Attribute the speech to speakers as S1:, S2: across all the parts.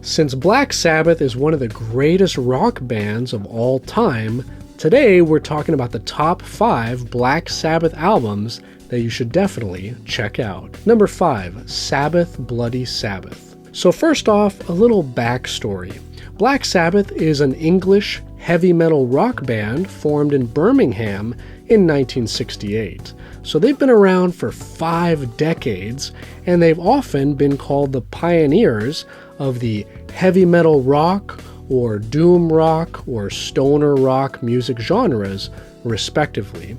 S1: Since Black Sabbath is one of the greatest rock bands of all time, today we're talking about the top 5 Black Sabbath albums that you should definitely check out. Number 5, Sabbath Bloody Sabbath. So first off, a little backstory. Black Sabbath is an English heavy metal rock band formed in Birmingham in 1968. So they've been around for 5 decades, and they've often been called the pioneers of the heavy metal rock or doom rock or stoner rock music genres, respectively,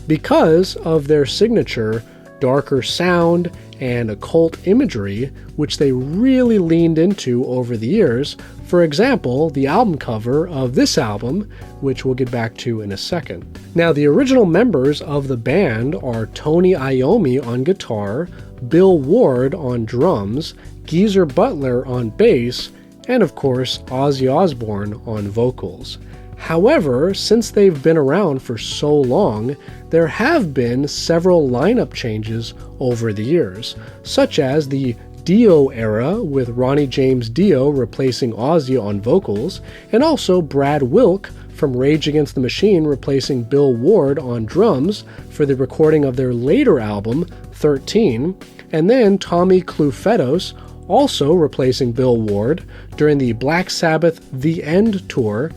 S1: because of their signature darker sound and occult imagery, which they really leaned into over the years. For example, the album cover of this album, which we'll get back to in a second. Now, the original members of the band are Tony Iommi on guitar, Bill Ward on drums, Geezer Butler on bass, and of course, Ozzy Osbourne on vocals. However, since they've been around for so long, there have been several lineup changes over the years, such as the Dio era with Ronnie James Dio replacing Ozzy on vocals, and also Brad Wilk from Rage Against the Machine replacing Bill Ward on drums for the recording of their later album, 13, and then Tommy Clufetos also replacing Bill Ward during the Black Sabbath The End tour.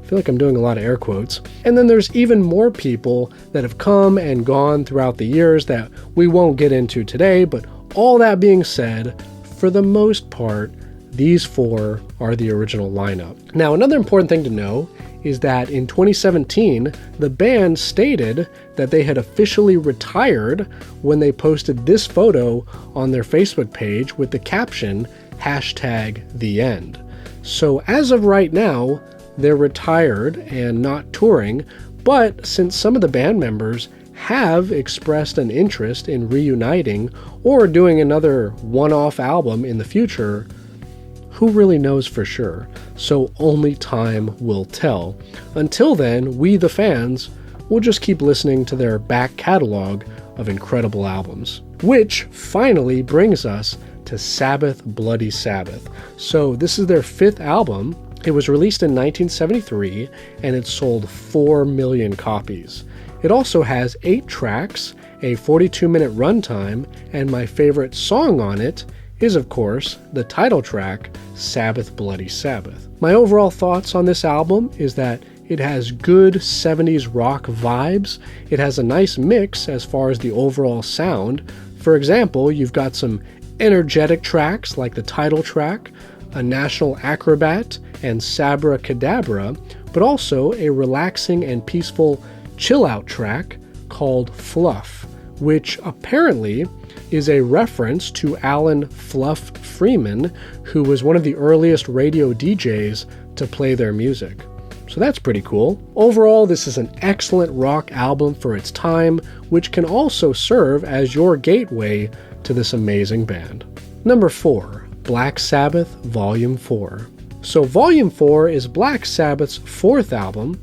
S1: I feel like I'm doing a lot of air quotes. And then there's even more people that have come and gone throughout the years that we won't get into today, but all that being said, for the most part, these 4 are the original lineup. Now, another important thing to know is that in 2017, the band stated that they had officially retired when they posted this photo on their Facebook page with the caption, #TheEnd. So as of right now, they're retired and not touring, but since some of the band members have expressed an interest in reuniting or doing another one-off album in the future, who really knows for sure? So only time will tell. Until then, we the fans will just keep listening to their back catalog of incredible albums. Which finally brings us to Sabbath Bloody Sabbath. So this is their 5th album. It was released in 1973, and it sold 4 million copies. It also has 8 tracks, a 42-minute runtime, and my favorite song on it is, of course, the title track, Sabbath Bloody Sabbath. My overall thoughts on this album is that it has good 70s rock vibes. It has a nice mix as far as the overall sound. For example, you've got some energetic tracks like the title track, a National Acrobat, and Sabra Cadabra, but also a relaxing and peaceful chill-out track called Fluff, which apparently is a reference to Alan Fluff Freeman, who was one of the earliest radio DJs to play their music. So that's pretty cool. Overall, this is an excellent rock album for its time, which can also serve as your gateway to this amazing band. Number 4, Black Sabbath Volume 4. So Volume 4 is Black Sabbath's 4th album,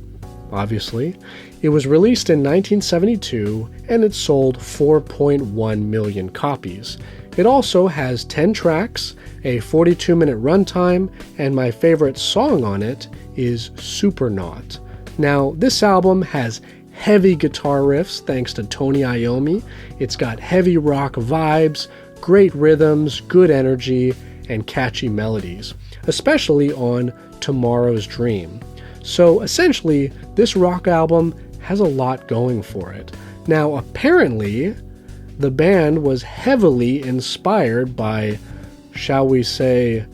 S1: obviously. It was released in 1972, and it sold 4.1 million copies. It also has 10 tracks, a 42-minute runtime, and my favorite song on it is Supernaut. Now, this album has heavy guitar riffs thanks to Tony Iommi. It's got heavy rock vibes, great rhythms, good energy, and catchy melodies, especially on Tomorrow's Dream. So essentially, this rock album has a lot going for it. Now, apparently, the band was heavily inspired by, shall we say,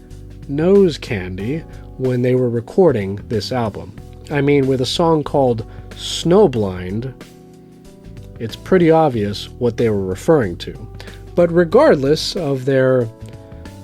S1: nose candy when they were recording this album. I mean, with a song called Snowblind, it's pretty obvious what they were referring to. But regardless of their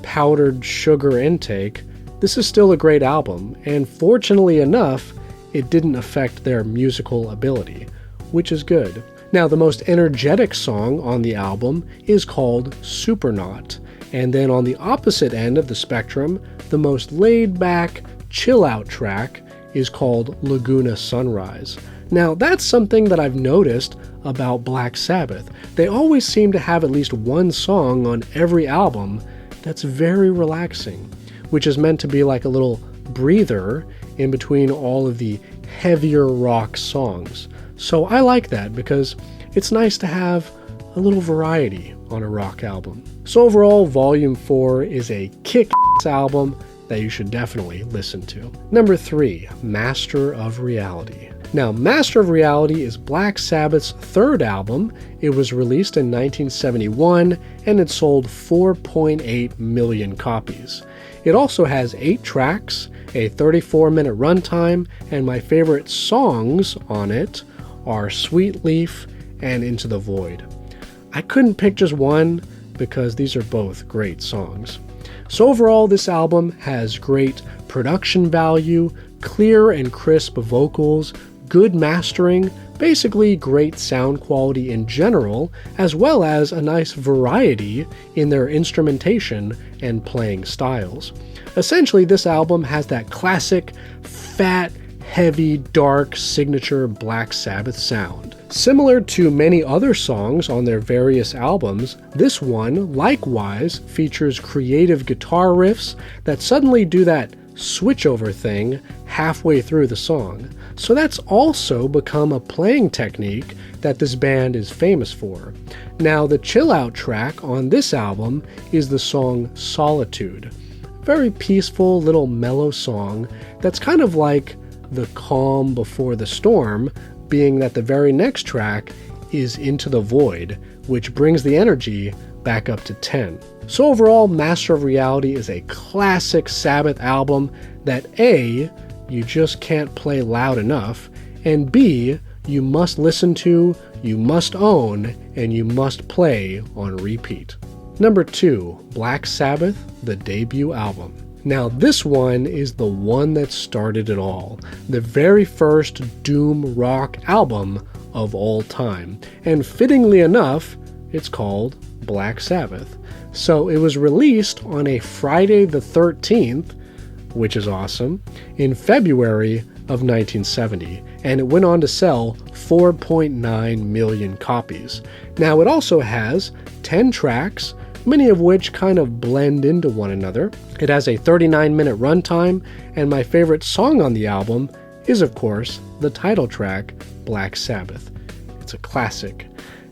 S1: powdered sugar intake, this is still a great album, and fortunately enough, it didn't affect their musical ability, which is good. Now, the most energetic song on the album is called Supernaut, and then on the opposite end of the spectrum, the most laid-back, chill-out track is called Laguna Sunrise. Now, that's something that I've noticed about Black Sabbath. They always seem to have at least one song on every album that's very relaxing, which is meant to be like a little breather in between all of the heavier rock songs. So I like that because it's nice to have a little variety on a rock album. So overall, Volume 4 is a kick-ass album that you should definitely listen to. Number 3, Master of Reality. Now, Master of Reality is Black Sabbath's third album. It was released in 1971 and it sold 4.8 million copies. It also has 8 tracks, a 34-minute runtime, and my favorite songs on it are Sweet Leaf and Into the Void. I couldn't pick just one because these are both great songs. So overall, this album has great production value, clear and crisp vocals, good mastering, basically great sound quality in general, as well as a nice variety in their instrumentation and playing styles. Essentially, this album has that classic, fat, heavy, dark, signature Black Sabbath sound. Similar to many other songs on their various albums, this one likewise features creative guitar riffs that suddenly do that switchover thing halfway through the song. So that's also become a playing technique that this band is famous for. Now, the chill out track on this album is the song Solitude. Very peaceful little mellow song that's kind of like the calm before the storm, being that the very next track is Into the Void, which brings the energy back up to 10. So overall, Master of Reality is a classic Sabbath album that A, you just can't play loud enough, and B, you must listen to, you must own, and you must play on repeat. Number 2, Black Sabbath, the debut album. Now this one is the one that started it all, the very first doom rock album of all time, and fittingly enough, it's called Black Sabbath. So it was released on a Friday the 13th, which is awesome, in February of 1970, and it went on to sell 4.9 million copies. Now it also has 10 tracks, many of which kind of blend into one another. It has a 39-minute runtime, and my favorite song on the album is, of course, the title track, Black Sabbath. It's a classic.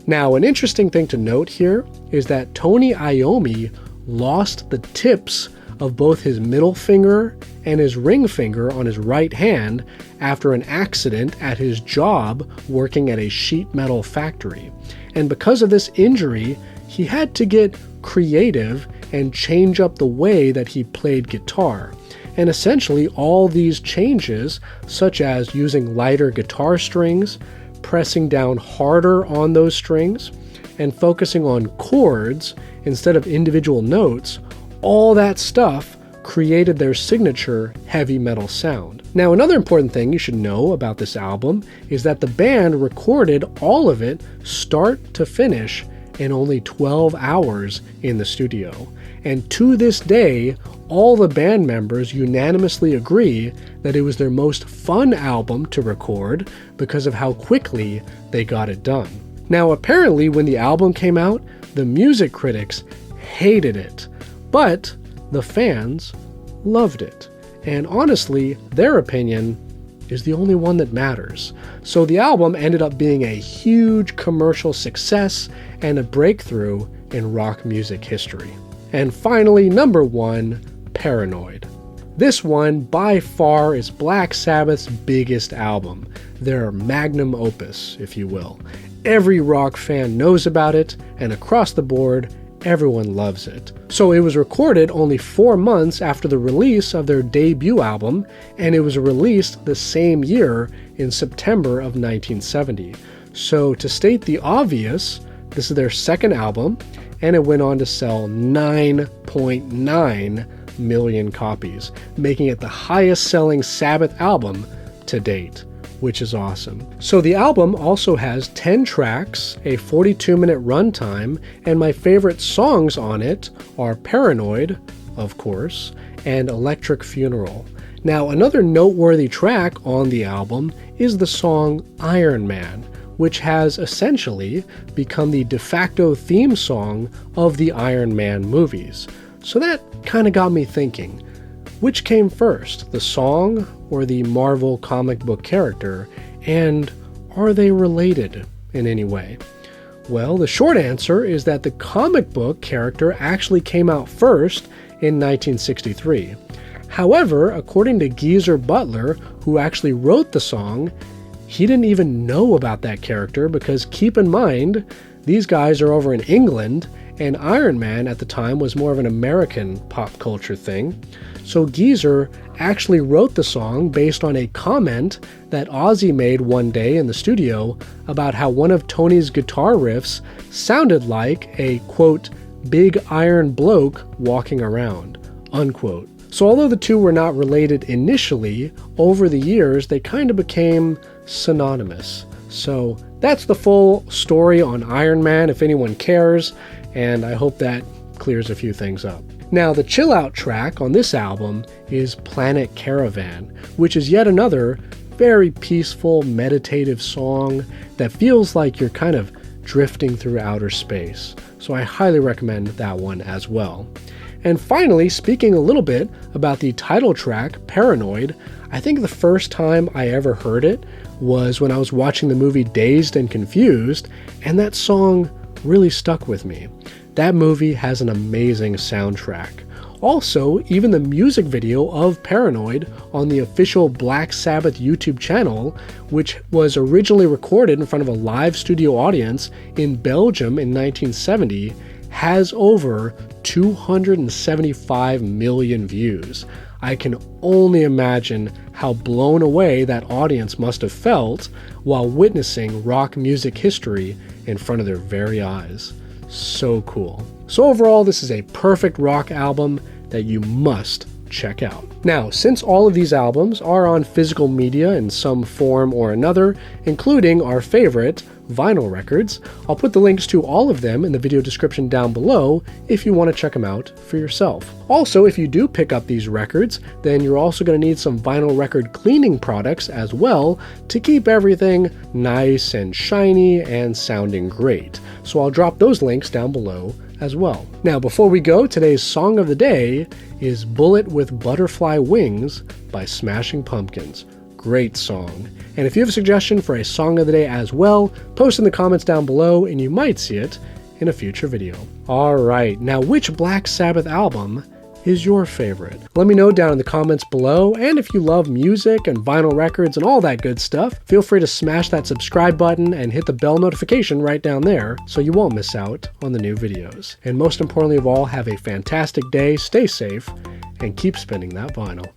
S1: Now, an interesting thing to note here is that Tony Iommi lost the tips of both his middle finger and his ring finger on his right hand after an accident at his job working at a sheet metal factory. And because of this injury, he had to get creative and change up the way that he played guitar. And essentially all these changes, such as using lighter guitar strings, pressing down harder on those strings, and focusing on chords instead of individual notes, all that stuff created their signature heavy metal sound. Now, another important thing you should know about this album is that the band recorded all of it start to finish in only 12 hours in the studio. And to this day, all the band members unanimously agree that it was their most fun album to record because of how quickly they got it done. Now, apparently when the album came out, the music critics hated it, but the fans loved it. And honestly, their opinion is the only one that matters. So the album ended up being a huge commercial success and a breakthrough in rock music history. And finally, number 1, Paranoid. This one, by far, is Black Sabbath's biggest album, their magnum opus, if you will. Every rock fan knows about it, and across the board, everyone loves it. So it was recorded only 4 months after the release of their debut album, and it was released the same year in September of 1970. So to state the obvious, this is their second album, and it went on to sell 9.9 million copies, making it the highest selling Sabbath album to date, which is awesome. So the album also has 10 tracks, a 42-minute runtime, and my favorite songs on it are Paranoid, of course, and Electric Funeral. Now, another noteworthy track on the album is the song Iron Man, which has essentially become the de facto theme song of the Iron Man movies. So that kind of got me thinking, Which came first, the song or the Marvel comic book character, and are they related in any way? Well, the short answer is that the comic book character actually came out first in 1963. However, according to Geezer Butler, who actually wrote the song, he didn't even know about that character because, keep in mind, these guys are over in England, and Iron Man at the time was more of an American pop culture thing. So Geezer actually wrote the song based on a comment that Ozzy made one day in the studio about how one of Tony's guitar riffs sounded like a, quote, big iron bloke walking around, unquote. So although the two were not related initially, over the years they kind of became synonymous. So that's the full story on Iron Man if anyone cares, and I hope that clears a few things up. Now, the chill out track on this album is Planet Caravan, which is yet another very peaceful, meditative song that feels like you're kind of drifting through outer space. So I highly recommend that one as well. And finally, speaking a little bit about the title track, Paranoid, I think the first time I ever heard it was when I was watching the movie Dazed and Confused, and that song really stuck with me. That movie has an amazing soundtrack. Also, even the music video of Paranoid on the official Black Sabbath YouTube channel, which was originally recorded in front of a live studio audience in Belgium in 1970, has over 275 million views. I can only imagine how blown away that audience must have felt while witnessing rock music history in front of their very eyes. So cool. So overall, this is a perfect rock album that you must check out. Now, since all of these albums are on physical media in some form or another, including our favorite, vinyl records, I'll put the links to all of them in the video description down below if you want to check them out for yourself. Also, if you do pick up these records, then you're also going to need some vinyl record cleaning products as well to keep everything nice and shiny and sounding great. So I'll drop those links down below as well. Now, before we go, today's song of the day is Bullet with Butterfly Wings by Smashing Pumpkins. Great song. And if you have a suggestion for a song of the day as well, post in the comments down below and you might see it in a future video. Alright, now which Black Sabbath album is your favorite? Let me know down in the comments below, and if you love music and vinyl records and all that good stuff, feel free to smash that subscribe button and hit the bell notification right down there so you won't miss out on the new videos. And most importantly of all, have a fantastic day, stay safe, and keep spinning that vinyl.